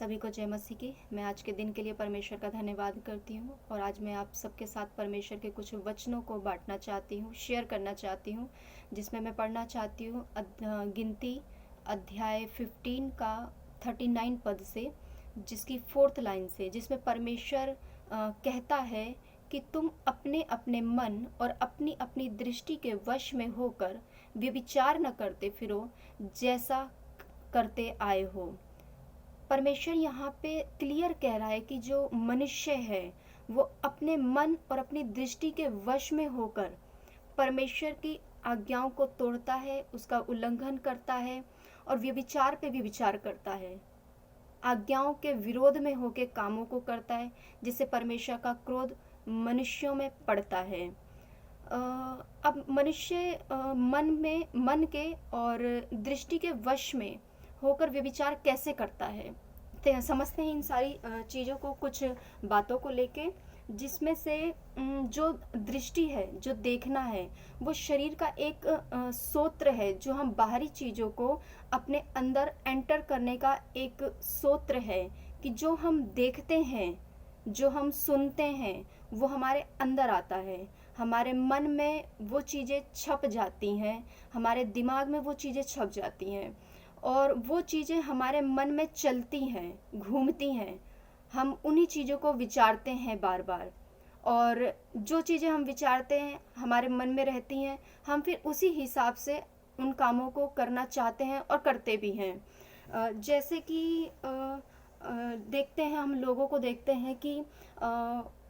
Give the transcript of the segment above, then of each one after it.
सभी को जय मसीह की। मैं आज के दिन के लिए परमेश्वर का धन्यवाद करती हूँ और आज मैं आप सबके साथ परमेश्वर के कुछ वचनों को बांटना चाहती हूँ, शेयर करना चाहती हूँ, जिसमें मैं पढ़ना चाहती हूँ गिनती अध्याय 15 का 39 पद से, जिसकी 4th लाइन से, जिसमें परमेश्वर कहता है कि तुम अपने अपने मन और अपनी अपनी दृष्टि के वश में होकर व्यभिचार न करते फिरो जैसा करते आए हो। परमेश्वर यहाँ पे क्लियर कह रहा है कि जो मनुष्य है वो अपने मन और अपनी दृष्टि के वश में होकर परमेश्वर की आज्ञाओं को तोड़ता है, उसका उल्लंघन करता है और व्यभिचार पे भी विचार करता है, आज्ञाओं के विरोध में होकर कामों को करता है, जिससे परमेश्वर का क्रोध मनुष्यों में पड़ता है। अब मनुष्य मन के और दृष्टि के वश में होकर व्यभिचार कैसे करता है, समझते हैं इन सारी चीज़ों को, कुछ बातों को लेके, जिसमें से जो दृष्टि है, जो देखना है, वो शरीर का एक सोत्र है, जो हम बाहरी चीज़ों को अपने अंदर एंटर करने का एक सोत्र है कि जो हम देखते हैं, जो हम सुनते हैं, वो हमारे अंदर आता है, हमारे मन में वो चीज़ें छप जाती हैं, हमारे दिमाग में वो चीज़ें छप जाती हैं और वो चीज़ें हमारे मन में चलती हैं, घूमती हैं। हम उन्हीं चीज़ों को विचारते हैं बार बार, और जो चीज़ें हम विचारते हैं हमारे मन में रहती हैं, हम फिर उसी हिसाब से उन कामों को करना चाहते हैं और करते भी हैं। जैसे कि देखते हैं, हम लोगों को देखते हैं कि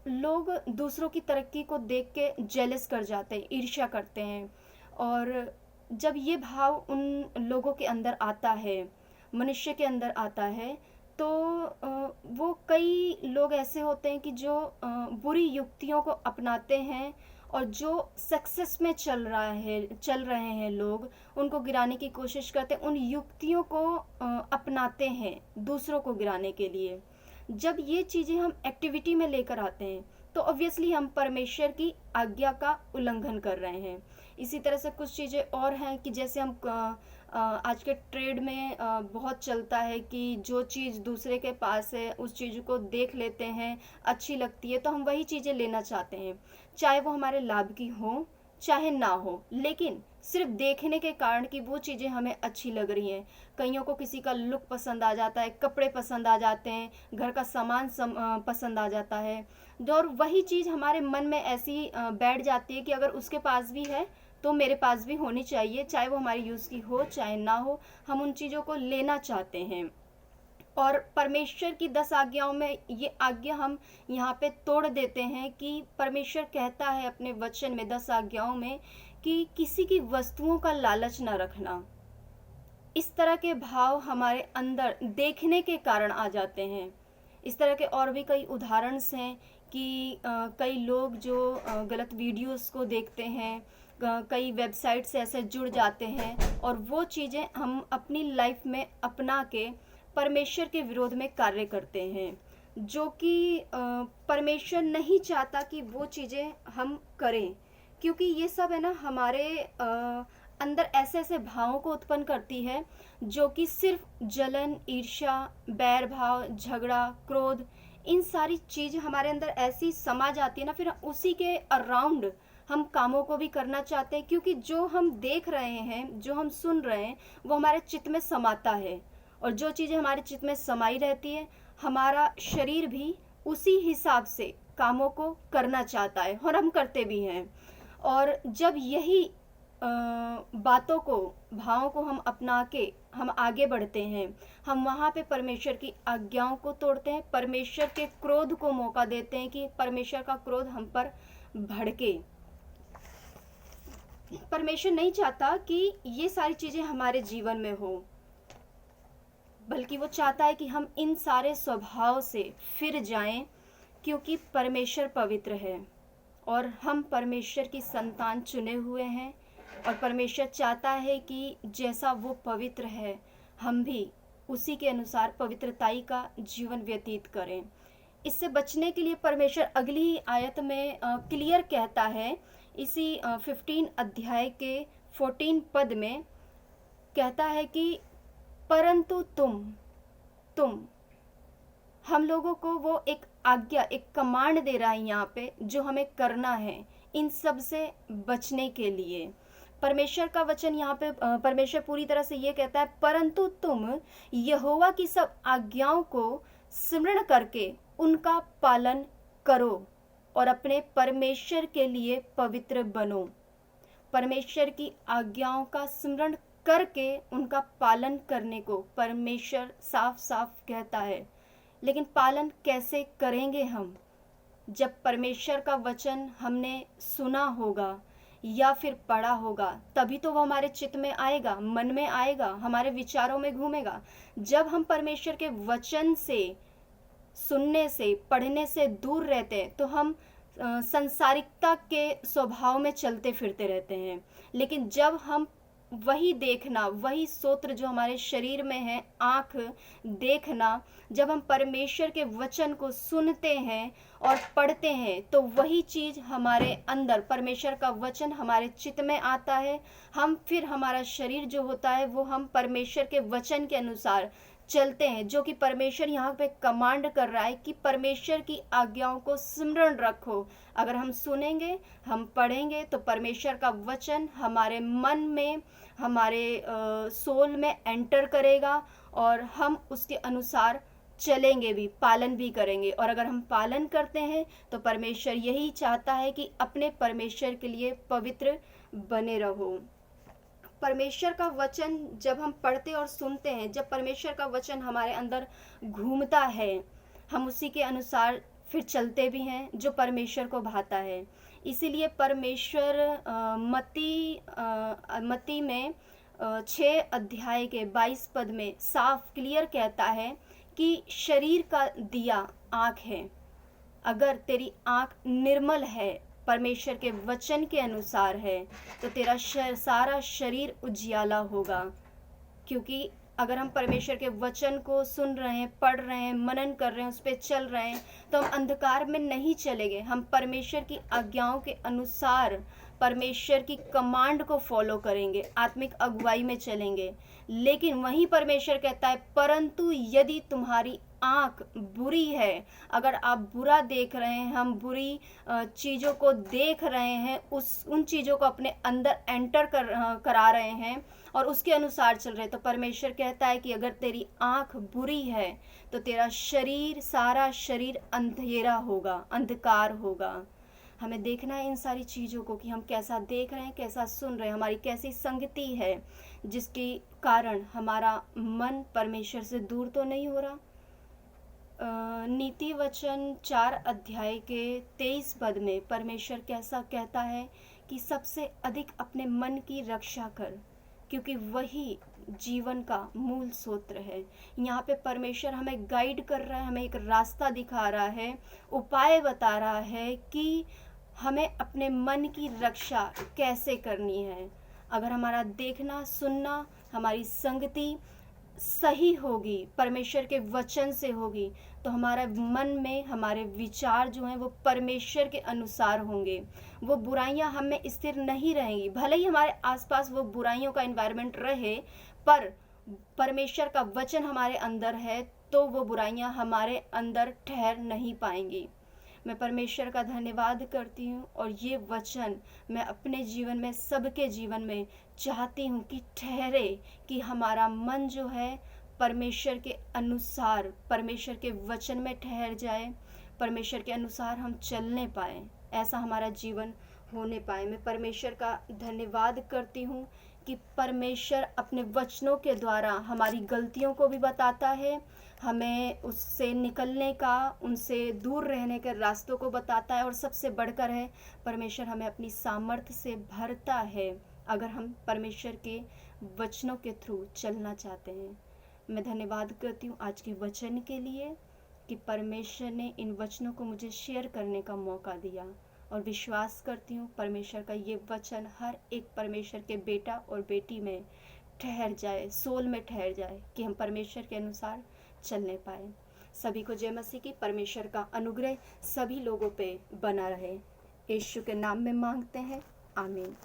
लोग दूसरों की तरक्की को देख के जेलस कर जाते हैं, ईर्ष्या करते हैं, और जब ये भाव उन लोगों के अंदर आता है, मनुष्य के अंदर आता है, तो वो कई लोग ऐसे होते हैं कि जो बुरी युक्तियों को अपनाते हैं और जो सक्सेस में चल रहे हैं लोग, उनको गिराने की कोशिश करते हैं, उन युक्तियों को अपनाते हैं दूसरों को गिराने के लिए। जब ये चीज़ें हम एक्टिविटी में लेकर आते हैं तो ऑब्वियसली हम परमेश्वर की आज्ञा का उल्लंघन कर रहे हैं। इसी तरह से कुछ चीज़ें और हैं कि जैसे हम आज के ट्रेड में बहुत चलता है कि जो चीज़ दूसरे के पास है उस चीज़ को देख लेते हैं, अच्छी लगती है तो हम वही चीज़ें लेना चाहते हैं, चाहे वो हमारे लाभ की हो चाहे ना हो, लेकिन सिर्फ देखने के कारण कि वो चीज़ें हमें अच्छी लग रही हैं। कईयों को किसी का लुक पसंद आ जाता है, कपड़े पसंद आ जाते हैं, घर का सामान पसंद आ जाता है, और वही चीज़ हमारे मन में ऐसी बैठ जाती है कि अगर उसके पास भी है तो मेरे पास भी होनी चाहिए, चाहे वो हमारी यूज़ की हो चाहे ना हो, हम उन चीज़ों को लेना चाहते हैं। और परमेश्वर की 10 आज्ञाओं में ये आज्ञा हम यहाँ पे तोड़ देते हैं कि परमेश्वर कहता है अपने वचन में 10 आज्ञाओं में कि किसी की वस्तुओं का लालच ना रखना। इस तरह के भाव हमारे अंदर देखने के कारण आ जाते हैं। इस तरह के और भी कई उदाहरण हैं कि कई लोग जो गलत वीडियोस को देखते हैं, कई वेबसाइट से ऐसे जुड़ जाते हैं और वो चीज़ें हम अपनी लाइफ में अपना के परमेश्वर के विरोध में कार्य करते हैं, जो कि परमेश्वर नहीं चाहता कि वो चीज़ें हम करें, क्योंकि ये सब है ना हमारे अंदर ऐसे ऐसे भावों को उत्पन्न करती है जो कि सिर्फ जलन, ईर्ष्या, बैर भाव, झगड़ा, क्रोध, इन सारी चीज़ हमारे अंदर ऐसी समा जाती है ना, फिर उसी के अराउंड हम कामों को भी करना चाहते हैं, क्योंकि जो हम देख रहे हैं, जो हम सुन रहे हैं, वो हमारे चित्त में समाता है, और जो चीज़ें हमारे चित्त में समाई रहती है, हमारा शरीर भी उसी हिसाब से कामों को करना चाहता है और हम करते भी हैं। और जब यही बातों को, भावों को हम अपना के हम आगे बढ़ते हैं, हम वहाँ पे परमेश्वर की आज्ञाओं को तोड़ते हैं, परमेश्वर के क्रोध को मौका देते हैं कि परमेश्वर का क्रोध हम पर भड़के। परमेश्वर नहीं चाहता कि ये सारी चीज़ें हमारे जीवन में हो, बल्कि वो चाहता है कि हम इन सारे स्वभाव से फिर जाएं, क्योंकि परमेश्वर पवित्र है और हम परमेश्वर की संतान चुने हुए हैं, और परमेश्वर चाहता है कि जैसा वो पवित्र है हम भी उसी के अनुसार पवित्रताई का जीवन व्यतीत करें। इससे बचने के लिए परमेश्वर अगली ही आयत में क्लियर कहता है, इसी 15 अध्याय के 14 पद में कहता है कि परंतु तुम हम लोगों को वो एक आज्ञा, एक कमांड दे रहा है यहाँ पे, जो हमें करना है इन सब से बचने के लिए। परमेश्वर का वचन यहाँ पे परमेश्वर पूरी तरह से ये कहता है, परंतु तुम यहोवा की सब आज्ञाओं को स्मरण करके उनका पालन करो और अपने परमेश्वर के लिए पवित्र बनो। परमेश्वर की आज्ञाओं का स्मरण करके उनका पालन करने को परमेश्वर साफ साफ कहता है। लेकिन पालन कैसे करेंगे हम? जब परमेश्वर का वचन हमने सुना होगा या फिर पढ़ा होगा, तभी तो वो हमारे चित्त में आएगा, मन में आएगा, हमारे विचारों में घूमेगा। जब हम परमेश्वर के वचन से, सुनने से, पढ़ने से दूर रहते हैं तो हम संसारिकता के स्वभाव में चलते फिरते रहते हैं। लेकिन जब हम वही देखना, वही स्तोत्र जो हमारे शरीर में है, आँख देखना, जब हम परमेश्वर के वचन को सुनते हैं और पढ़ते हैं तो वही चीज़ हमारे अंदर, परमेश्वर का वचन हमारे चित्त में आता है। हम फिर हमारा शरीर जो होता है वो हम परमेश्वर के वचन के अनुसार चलते हैं, जो कि परमेश्वर यहाँ पे कमांड कर रहा है कि परमेश्वर की आज्ञाओं को स्मरण रखो। अगर हम सुनेंगे, हम पढ़ेंगे तो परमेश्वर का वचन हमारे मन में, हमारे सोल में एंटर करेगा और हम उसके अनुसार चलेंगे भी, पालन भी करेंगे। और अगर हम पालन करते हैं तो परमेश्वर यही चाहता है कि अपने परमेश्वर के लिए पवित्र बने रहो। परमेश्वर का वचन जब हम पढ़ते और सुनते हैं, जब परमेश्वर का वचन हमारे अंदर घूमता है, हम उसी के अनुसार फिर चलते भी हैं जो परमेश्वर को भाता है। इसीलिए परमेश्वर मत्ती में 6 अध्याय के 22 पद में साफ क्लियर कहता है कि शरीर का दिया आँख है। अगर तेरी आँख निर्मल है, परमेश्वर के वचन के अनुसार है, तो तेरा सारा शरीर उजियाला होगा। क्योंकि अगर हम परमेश्वर के वचन को सुन रहे हैं, पढ़ रहे हैं, मनन कर रहे हैं, उस पर चल रहे हैं, तो हम अंधकार में नहीं चलेंगे। हम परमेश्वर की आज्ञाओं के अनुसार परमेश्वर की कमांड को फॉलो करेंगे, आत्मिक अगुवाई में चलेंगे। लेकिन वहीं परमेश्वर कहता है, परंतु यदि तुम्हारी आँख बुरी है, अगर आप बुरा देख रहे हैं, हम बुरी चीज़ों को देख रहे हैं, उन चीज़ों को अपने अंदर एंटर करा रहे हैं और उसके अनुसार चल रहे हैं, तो परमेश्वर कहता है कि अगर तेरी आँख बुरी है तो तेरा शरीर, सारा शरीर अंधेरा होगा, अंधकार होगा। हमें देखना है इन सारी चीज़ों को कि हम कैसा देख रहे हैं, कैसा सुन रहे हैं, हमारी कैसी संगति है, जिसके कारण हमारा मन परमेश्वर से दूर तो नहीं हो रहा। नीति वचन 4 अध्याय के 23 पद में परमेश्वर कैसा कहता है कि सबसे अधिक अपने मन की रक्षा कर, क्योंकि वही जीवन का मूल सूत्र है। यहाँ पे परमेश्वर हमें गाइड कर रहा है, हमें एक रास्ता दिखा रहा है, उपाय बता रहा है कि हमें अपने मन की रक्षा कैसे करनी है। अगर हमारा देखना, सुनना, हमारी संगति सही होगी, परमेश्वर के वचन से होगी, तो हमारा मन में हमारे विचार जो हैं वो परमेश्वर के अनुसार होंगे। वो बुराइयां हम में स्थिर नहीं रहेंगी। भले ही हमारे आसपास वो बुराइयों का एनवायरनमेंट रहे, पर परमेश्वर का वचन हमारे अंदर है तो वो बुराइयां हमारे अंदर ठहर नहीं पाएंगी। मैं परमेश्वर का धन्यवाद करती हूँ और ये वचन मैं अपने जीवन में, सबके जीवन में चाहती हूँ कि ठहरे, कि हमारा मन जो है परमेश्वर के अनुसार, परमेश्वर के वचन में ठहर जाए, परमेश्वर के अनुसार हम चलने पाए, ऐसा हमारा जीवन होने पाए। मैं परमेश्वर का धन्यवाद करती हूँ कि परमेश्वर अपने वचनों के द्वारा हमारी गलतियों को भी बताता है, हमें उससे निकलने का, उनसे दूर रहने के रास्तों को बताता है, और सबसे बढ़कर है परमेश्वर हमें अपनी सामर्थ्य से भरता है अगर हम परमेश्वर के वचनों के थ्रू चलना चाहते हैं। मैं धन्यवाद करती हूँ आज के वचन के लिए कि परमेश्वर ने इन वचनों को मुझे शेयर करने का मौका दिया, और विश्वास करती हूँ परमेश्वर का ये वचन हर एक परमेश्वर के बेटा और बेटी में ठहर जाए, सोल में ठहर जाए, कि हम परमेश्वर के अनुसार चलने पाए। सभी को जय मसीह की। परमेश्वर का अनुग्रह सभी लोगों पे बना रहे। यीशु के नाम में मांगते हैं, आमीन।